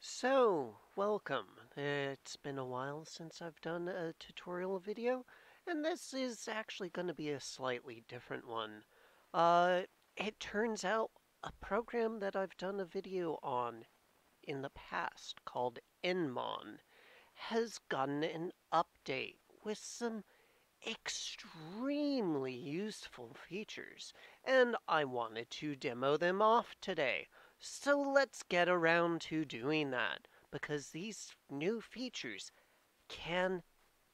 So, welcome. It's been a while since I've done a tutorial video, and this is actually going to be a slightly different one. It turns out a program that I've done a video on in the past called Nmon has gotten an update with some extremely useful features, and I wanted to demo them off today. So let's get around to doing that, because these new features can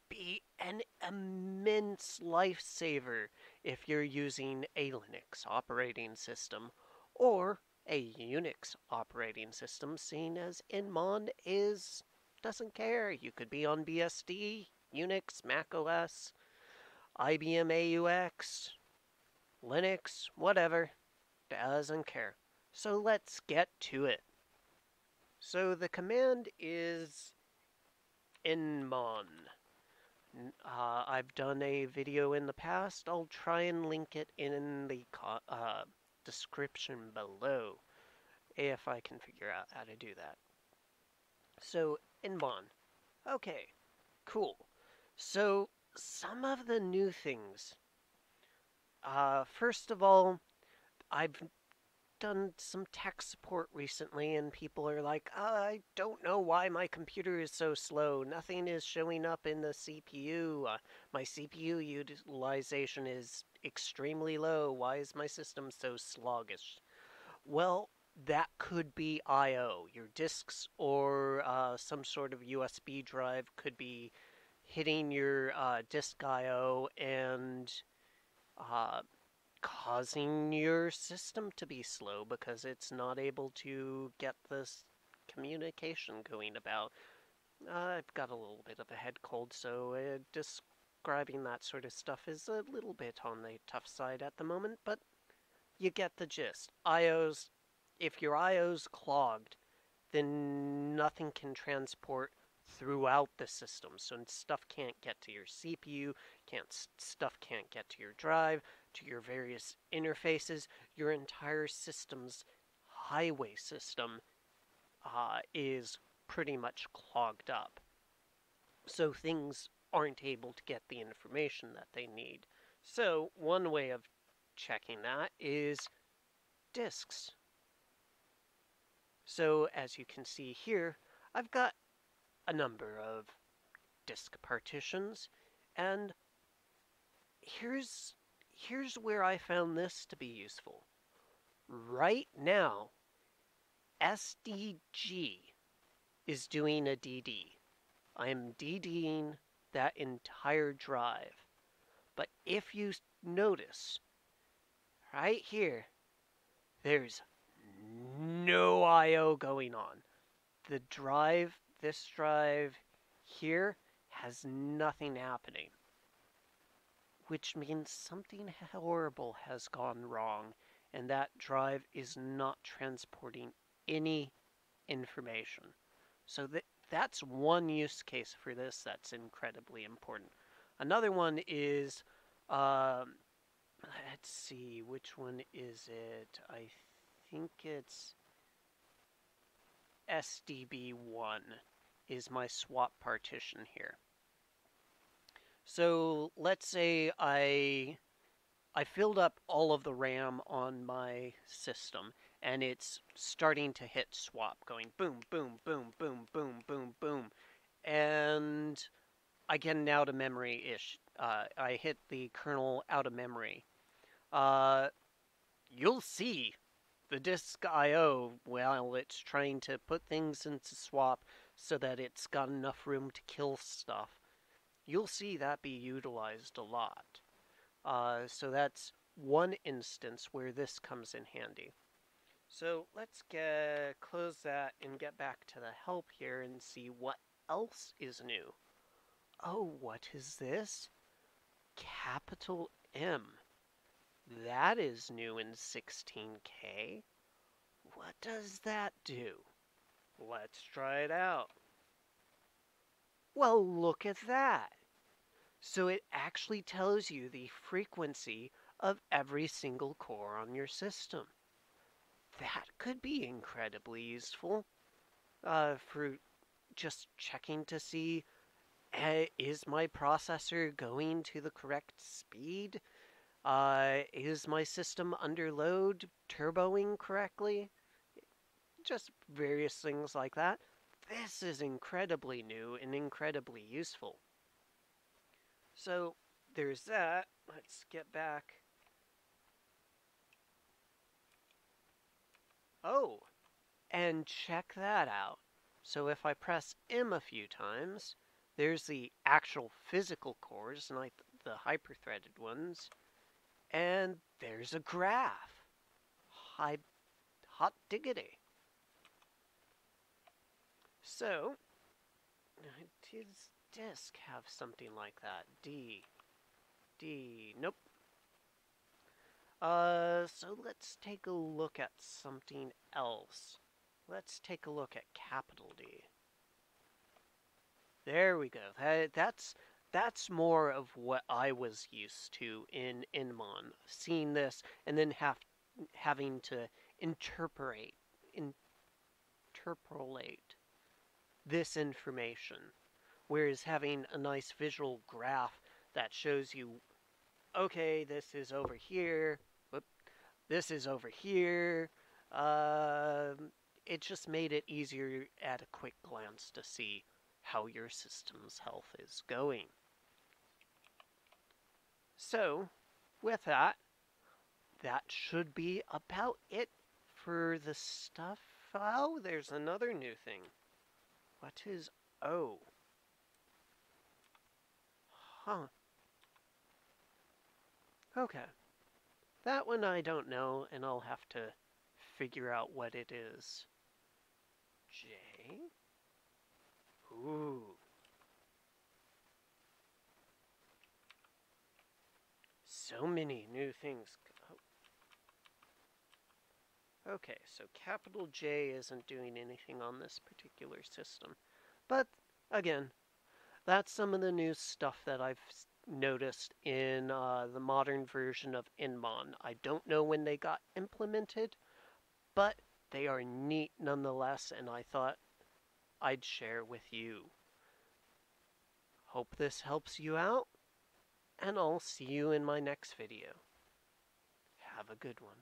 be an immense lifesaver if you're using a Linux operating system or a Unix operating system, seeing as Nmon doesn't care. You could be on BSD, Unix, Mac OS, IBM AUX, Linux, whatever, doesn't care. So let's get to it. So the command is nmon. I've done a video in the past. I'll try and link it in the description below if I can figure out how to do that. So nmon. Okay, cool. So some of the new things. First of all, I've done some tech support recently, and people are like, I don't know why my computer is so slow. Nothing is showing up in the CPU. My CPU utilization is extremely low. Why is my system so sluggish? Well, that could be I/O. Your disks or some sort of USB drive could be hitting your disk I/O and uh, causing your system to be slow because it's not able to get this communication going about. I've got a little bit of a head cold, so describing that sort of stuff is a little bit on the tough side at the moment, but you get the gist. If your IO's clogged, then nothing can transport throughout the system. So stuff can't get to your CPU, stuff can't get to your drive, to your various interfaces. Your entire system's highway system is pretty much clogged up. So things aren't able to get the information that they need. So one way of checking that is disks. So as you can see here, I've got a number of disk partitions, and here's where I found this to be useful. Right now, SDG is doing a DD. I am DDing that entire drive. But if you notice, right here, there's no I/O going on. This drive here, has nothing happening, which means something horrible has gone wrong, and that drive is not transporting any information. So that's one use case for this that's incredibly important. Another one is, let's see, which one is it? I think it's SDB1 is my swap partition here. So let's say I filled up all of the RAM on my system, and it's starting to hit swap, going boom, boom, boom, boom, boom, boom, boom, and I get an out of memory-ish. I hit the kernel out of memory. You'll see the disk I/O while it's trying to put things into swap so that it's got enough room to kill stuff. You'll see that be utilized a lot. So that's one instance where this comes in handy. So let's close that and get back to the help here and see what else is new. Oh, what is this? Capital M. That is new in 16K. What does that do? Let's try it out. Well, look at that. So it actually tells you the frequency of every single core on your system. That could be incredibly useful. for just checking to see, is my processor going to the correct speed? Is my system under load, turboing correctly? Just various things like that. This is incredibly new and incredibly useful. So there's that. Let's get back. Oh, and check that out. So if I press M a few times, there's the actual physical cores, like the hyper-threaded ones, and there's a graph. High, hot diggity. So, does disk have something like that? Nope. So let's take a look at something else. Let's take a look at capital D. There we go. That's more of what I was used to in Nmon. Seeing this and then having to interpolate this information. Whereas having a nice visual graph that shows you, okay, this is over here, whoop, this is over here. It just made it easier at a quick glance to see how your system's health is going. So, with that, that should be about it for the stuff. Oh, there's another new thing. What is O? Huh. Okay. That one I don't know, and I'll have to figure out what it is. J? Ooh. So many new things. Okay, so capital J isn't doing anything on this particular system. But, again, that's some of the new stuff that I've noticed in the modern version of Nmon. I don't know when they got implemented, but they are neat nonetheless, and I thought I'd share with you. Hope this helps you out, and I'll see you in my next video. Have a good one.